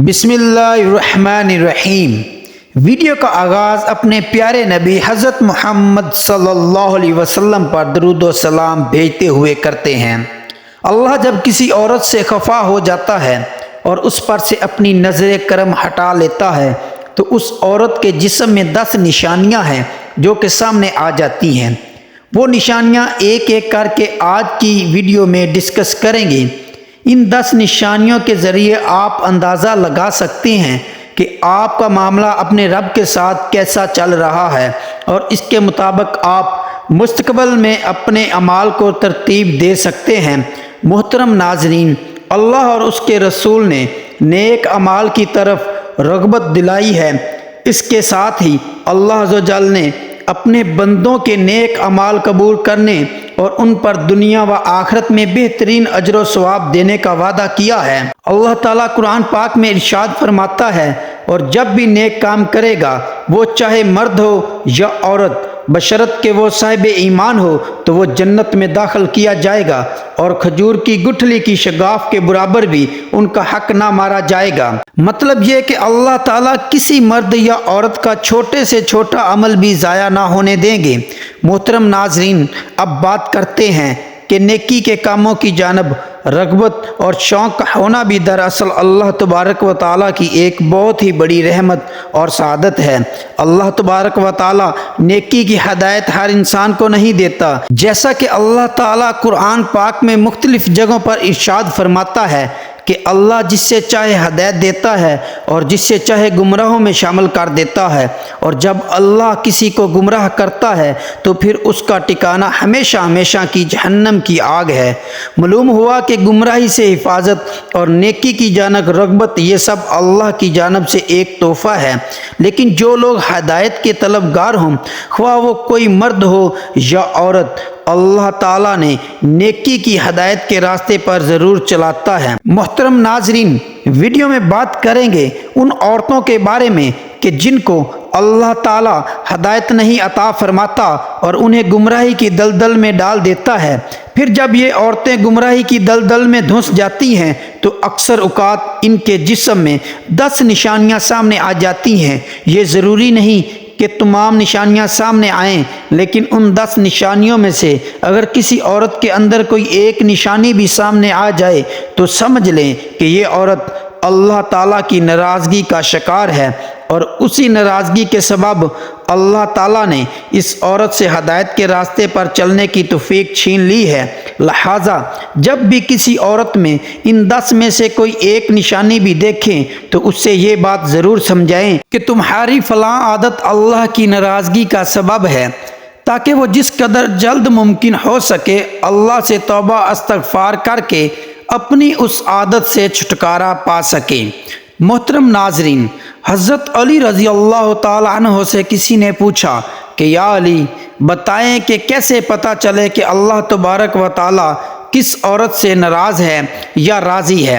بسم اللہ الرحمن الرحیم۔ ویڈیو کا آغاز اپنے پیارے نبی حضرت محمد صلی اللہ علیہ وسلم پر درود و سلام بھیجتے ہوئے کرتے ہیں۔ اللہ جب کسی عورت سے خفا ہو جاتا ہے اور اس پر سے اپنی نظر کرم ہٹا لیتا ہے تو اس عورت کے جسم میں 10 نشانیاں ہیں جو کہ سامنے آ جاتی ہیں۔ وہ نشانیاں ایک ایک کر کے آج کی ویڈیو میں ڈسکس کریں گے۔ ان 10 نشانیوں کے ذریعے آپ اندازہ لگا سکتے ہیں کہ آپ کا معاملہ اپنے رب کے ساتھ کیسا چل رہا ہے اور اس کے مطابق آپ مستقبل میں اپنے اعمال کو ترتیب دے سکتے ہیں۔ محترم ناظرین، اللہ اور اس کے رسول نے نیک اعمال کی طرف رغبت دلائی ہے۔ اس کے ساتھ ہی اللہ عز و جل نے اپنے بندوں کے نیک اعمال قبول کرنے اور ان پر دنیا و آخرت میں بہترین اجر و ثواب دینے کا وعدہ کیا ہے۔ اللہ تعالیٰ قرآن پاک میں ارشاد فرماتا ہے، اور جب بھی نیک کام کرے گا وہ چاہے مرد ہو یا عورت، بشرط کہ وہ صاحب ایمان ہو، تو وہ جنت میں داخل کیا جائے گا اور کھجور کی گٹھلی کی شگاف کے برابر بھی ان کا حق نہ مارا جائے گا۔ مطلب یہ کہ اللہ تعالیٰ کسی مرد یا عورت کا چھوٹے سے چھوٹا عمل بھی ضائع نہ ہونے دیں گے۔ محترم ناظرین، اب بات کرتے ہیں کہ نیکی کے کاموں کی جانب رغبت اور شوق کا ہونا بھی دراصل اللہ تبارک و تعالیٰ کی ایک بہت ہی بڑی رحمت اور سعادت ہے۔ اللہ تبارک و تعالیٰ نیکی کی ہدایت ہر انسان کو نہیں دیتا، جیسا کہ اللہ تعالیٰ قرآن پاک میں مختلف جگہوں پر ارشاد فرماتا ہے کہ اللہ جس سے چاہے ہدایت دیتا ہے اور جس سے چاہے گمراہوں میں شامل کر دیتا ہے، اور جب اللہ کسی کو گمراہ کرتا ہے تو پھر اس کا ٹھکانہ ہمیشہ ہمیشہ کی جہنم کی آگ ہے۔ معلوم ہوا کہ گمراہی سے حفاظت اور نیکی کی جانب رغبت یہ سب اللہ کی جانب سے ایک تحفہ ہے، لیکن جو لوگ ہدایت کے طلبگار ہوں، خواہ وہ کوئی مرد ہو یا عورت، اللہ تعالیٰ نے نیکی کی ہدایت کے راستے پر ضرور چلاتا ہے۔ محترم ناظرین، ویڈیو میں بات کریں گے ان عورتوں کے بارے میں کہ جن کو اللہ تعالیٰ ہدایت نہیں عطا فرماتا اور انہیں گمراہی کی دلدل میں ڈال دیتا ہے۔ پھر جب یہ عورتیں گمراہی کی دلدل میں دھنس جاتی ہیں تو اکثر اوقات ان کے جسم میں 10 نشانیاں سامنے آ جاتی ہیں۔ یہ ضروری نہیں کہ تمام نشانیاں سامنے آئیں، لیکن ان 10 نشانیوں میں سے اگر کسی عورت کے اندر کوئی ایک نشانی بھی سامنے آ جائے تو سمجھ لیں کہ یہ عورت اللہ تعالیٰ کی ناراضگی کا شکار ہے، اور اسی ناراضگی کے سبب اللہ تعالیٰ نے اس عورت سے ہدایت کے راستے پر چلنے کی توفیق چھین لی ہے۔ لہٰذا جب بھی کسی عورت میں ان 10 میں سے کوئی ایک نشانی بھی دیکھیں تو اس سے یہ بات ضرور سمجھائیں کہ تمہاری فلاں عادت اللہ کی ناراضگی کا سبب ہے، تاکہ وہ جس قدر جلد ممکن ہو سکے اللہ سے توبہ استغفار کر کے اپنی اس عادت سے چھٹکارا پا سکیں۔ محترم ناظرین، حضرت علی رضی اللہ تعالیٰ عنہ سے کسی نے پوچھا کہ یا علی، بتائیں کہ کیسے پتہ چلے کہ اللہ تبارک و تعالیٰ کس عورت سے ناراض ہے یا راضی ہے؟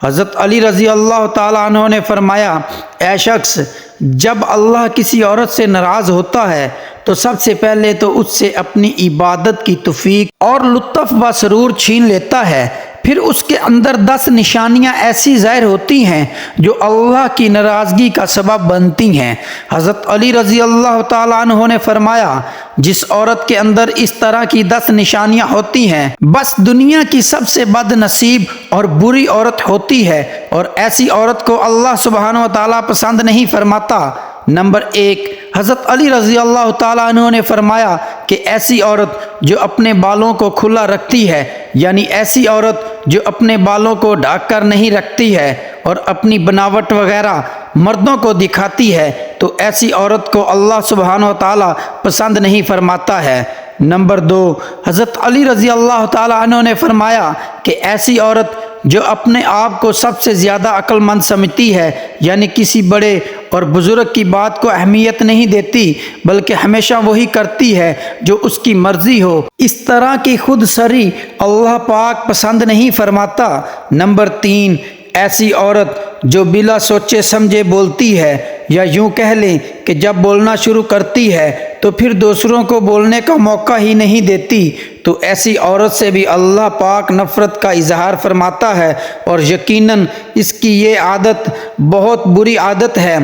حضرت علی رضی اللہ تعالیٰ عنہ نے فرمایا، اے شخص، جب اللہ کسی عورت سے ناراض ہوتا ہے تو سب سے پہلے تو اس سے اپنی عبادت کی توفیق اور لطف و سرور چھین لیتا ہے۔ پھر اس کے اندر 10 نشانیاں ایسی ظاہر ہوتی ہیں جو اللہ کی ناراضگی کا سبب بنتی ہیں۔ حضرت علی رضی اللہ تعالیٰ عنہ نے فرمایا، جس عورت کے اندر اس طرح کی 10 نشانیاں ہوتی ہیں بس دنیا کی سب سے بد نصیب اور بری عورت ہوتی ہے، اور ایسی عورت کو اللہ سبحانہ و تعالیٰ پسند نہیں فرماتا۔ نمبر 1، حضرت علی رضی اللہ تعالیٰ عنہ نے فرمایا کہ ایسی عورت جو اپنے بالوں کو کھلا رکھتی ہے، یعنی ایسی عورت جو اپنے بالوں کو ڈھک کر نہیں رکھتی ہے اور اپنی بناوٹ وغیرہ مردوں کو دکھاتی ہے، تو ایسی عورت کو اللہ سبحانہ و تعالیٰ پسند نہیں فرماتا ہے۔ نمبر 2، حضرت علی رضی اللہ تعالیٰ عنہ نے فرمایا کہ ایسی عورت جو اپنے آپ کو سب سے زیادہ عقل مند سمجھتی ہے، یعنی کسی بڑے اور بزرگ کی بات کو اہمیت نہیں دیتی بلکہ ہمیشہ وہی کرتی ہے جو اس کی مرضی ہو، اس طرح کی خود سری اللہ پاک پسند نہیں فرماتا۔ نمبر 3، ایسی عورت جو بلا سوچے سمجھے بولتی ہے، یا یوں کہہ لیں کہ جب بولنا شروع کرتی ہے تو پھر دوسروں کو بولنے کا موقع ہی نہیں دیتی، تو ایسی عورت سے بھی اللہ پاک نفرت کا اظہار فرماتا ہے، اور یقیناً اس کی یہ عادت بہت بری عادت ہے۔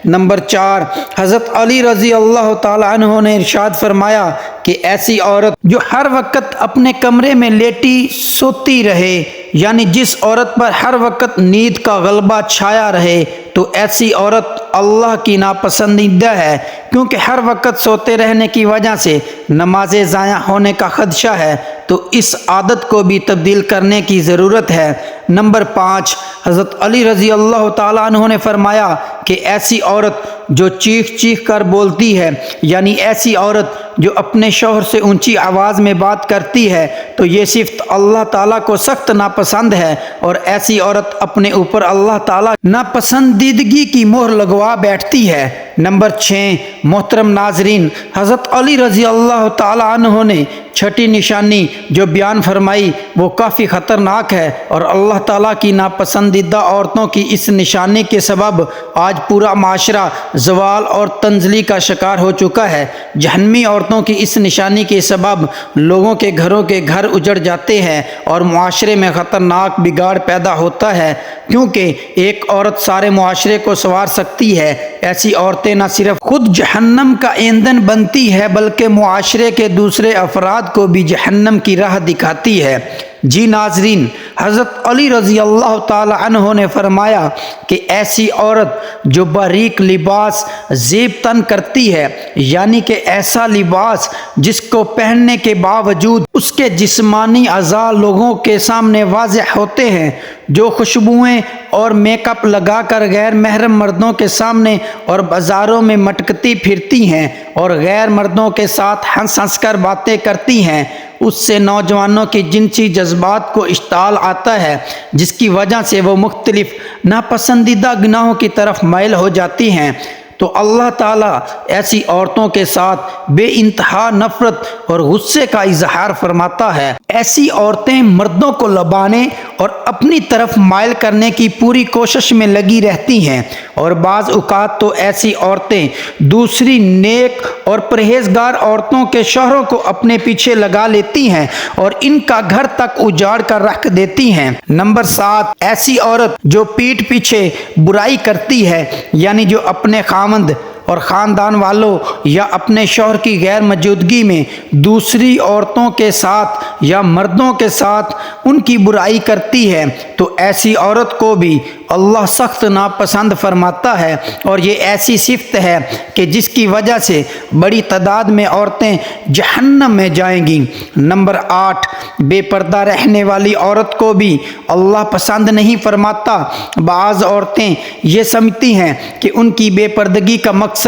نمبر 4، حضرت علی رضی اللہ تعالیٰ عنہ نے ارشاد فرمایا کہ ایسی عورت جو ہر وقت اپنے کمرے میں لیٹی سوتی رہے، یعنی جس عورت پر ہر وقت نیند کا غلبہ چھایا رہے، تو ایسی عورت اللہ کی ناپسندیدہ ہے، کیونکہ ہر وقت سوتے رہنے کی وجہ سے نمازیں ضائع ہونے کا خدشہ ہے، تو اس عادت کو بھی تبدیل کرنے کی ضرورت ہے۔ نمبر 5، حضرت علی رضی اللہ تعالیٰ عنہ نے فرمایا کہ ایسی عورت جو چیخ چیخ کر بولتی ہے، یعنی ایسی عورت جو اپنے شوہر سے اونچی آواز میں بات کرتی ہے، تو یہ صفت اللہ تعالیٰ کو سخت ناپسند ہے، اور ایسی عورت اپنے اوپر اللہ تعالیٰ ناپسندیدگی کی مہر لگوا بیٹھتی ہے۔ نمبر 6، محترم ناظرین، حضرت علی رضی اللہ تعالیٰ عنہ نے چھٹی نشانی جو بیان فرمائی وہ کافی خطرناک ہے، اور اللہ تعالیٰ کی ناپسندیدہ عورتوں کی اس نشانی کے سبب آج پورا معاشرہ زوال اور تنزلی کا شکار ہو چکا ہے۔ جہنمی عورتوں کی اس نشانی کے سبب لوگوں کے گھر اجڑ جاتے ہیں، اور معاشرے میں خطرناک بگاڑ پیدا ہوتا ہے، کیونکہ ایک عورت سارے معاشرے کو سنوار سکتی ہے۔ ایسی عورتیں نہ صرف خود جہنم کا ایندھن بنتی ہے، بلکہ معاشرے کے دوسرے افراد کو بھی جہنم کی راہ دکھاتی ہے۔ جی ناظرین، حضرت علی رضی اللہ تعالی عنہ نے فرمایا کہ ایسی عورت جو باریک لباس زیب تن کرتی ہے، یعنی کہ ایسا لباس جس کو پہننے کے باوجود اس کے جسمانی اعضاء لوگوں کے سامنے واضح ہوتے ہیں، جو خوشبوئیں اور میک اپ لگا کر غیر محرم مردوں کے سامنے اور بازاروں میں مٹکتی پھرتی ہیں اور غیر مردوں کے ساتھ ہنس ہنس کر باتیں کرتی ہیں، اس سے نوجوانوں کی جنسی جذبات کو اشتعال آتا ہے، جس کی وجہ سے وہ مختلف ناپسندیدہ گناہوں کی طرف مائل ہو جاتی ہیں۔ تو اللہ تعالیٰ ایسی عورتوں کے ساتھ بے انتہا نفرت اور غصے کا اظہار فرماتا ہے۔ ایسی عورتیں مردوں کو لبانے اور اپنی طرف مائل کرنے کی پوری کوشش میں لگی رہتی ہیں، اور بعض اوقات تو ایسی عورتیں دوسری نیک اور پرہیزگار عورتوں کے شوہروں کو اپنے پیچھے لگا لیتی ہیں اور ان کا گھر تک اجاڑ کر رکھ دیتی ہیں۔ نمبر 7، ایسی عورت جو پیٹھ پیچھے برائی کرتی ہے، یعنی جو اپنے خاوند اور خاندان والوں یا اپنے شوہر کی غیر موجودگی میں دوسری عورتوں کے ساتھ یا مردوں کے ساتھ ان کی برائی کرتی ہے، تو ایسی عورت کو بھی اللہ سخت ناپسند فرماتا ہے، اور یہ ایسی صفت ہے کہ جس کی وجہ سے بڑی تعداد میں عورتیں جہنم میں جائیں گی۔ نمبر 8، بے پردہ رہنے والی عورت کو بھی اللہ پسند نہیں فرماتا۔ بعض عورتیں یہ سمجھتی ہیں کہ ان کی بے پردگی کا مقصد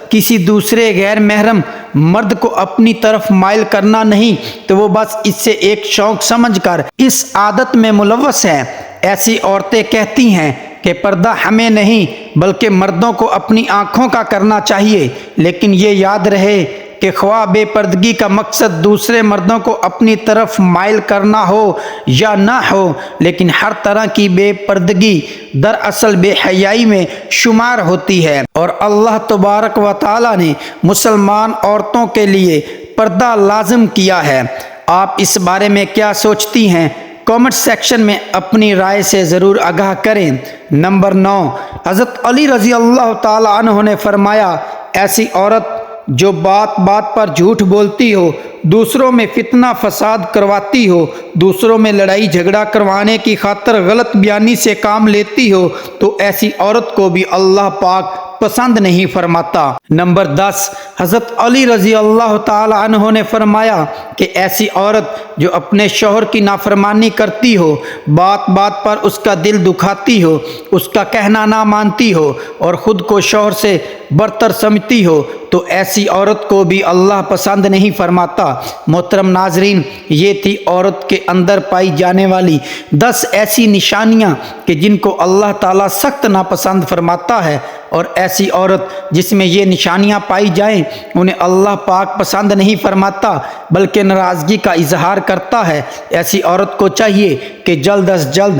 کسی دوسرے غیر محرم مرد کو اپنی طرف مائل کرنا نہیں، تو وہ بس اس سے ایک شوق سمجھ کر اس عادت میں ملوث ہے۔ ایسی عورتیں کہتی ہیں کہ پردہ ہمیں نہیں بلکہ مردوں کو اپنی آنکھوں کا کرنا چاہیے، لیکن یہ یاد رہے کہ خواہ بے پردگی کا مقصد دوسرے مردوں کو اپنی طرف مائل کرنا ہو یا نہ ہو، لیکن ہر طرح کی بے پردگی دراصل بے حیائی میں شمار ہوتی ہے، اور اللہ تبارک و تعالی نے مسلمان عورتوں کے لیے پردہ لازم کیا ہے۔ آپ اس بارے میں کیا سوچتی ہیں؟ کامنٹ سیکشن میں اپنی رائے سے ضرور آگاہ کریں۔ نمبر 9، حضرت علی رضی اللہ تعالی عنہ نے فرمایا، ایسی عورت جو بات بات پر جھوٹ بولتی ہو، دوسروں میں فتنہ فساد کرواتی ہو، دوسروں میں لڑائی جھگڑا کروانے کی خاطر غلط بیانی سے کام لیتی ہو، تو ایسی عورت کو بھی اللہ پاک پسند نہیں فرماتا۔ نمبر 10، حضرت علی رضی اللہ تعالی عنہ نے فرمایا کہ ایسی عورت جو اپنے شوہر کی نافرمانی کرتی ہو، بات بات پر اس کا دل دکھاتی ہو، اس کا کہنا نہ مانتی ہو اور خود کو شوہر سے برتر سمجھتی ہو، تو ایسی عورت کو بھی اللہ پسند نہیں فرماتا۔ محترم ناظرین، یہ تھی عورت کے اندر پائی جانے والی 10 ایسی نشانیاں کہ جن کو اللہ تعالیٰ سخت ناپسند فرماتا ہے، اور ایسی عورت جس میں یہ نشانیاں پائی جائیں انہیں اللہ پاک پسند نہیں فرماتا بلکہ ناراضگی کا اظہار کرتا ہے۔ ایسی عورت کو چاہیے کہ جلد از جلد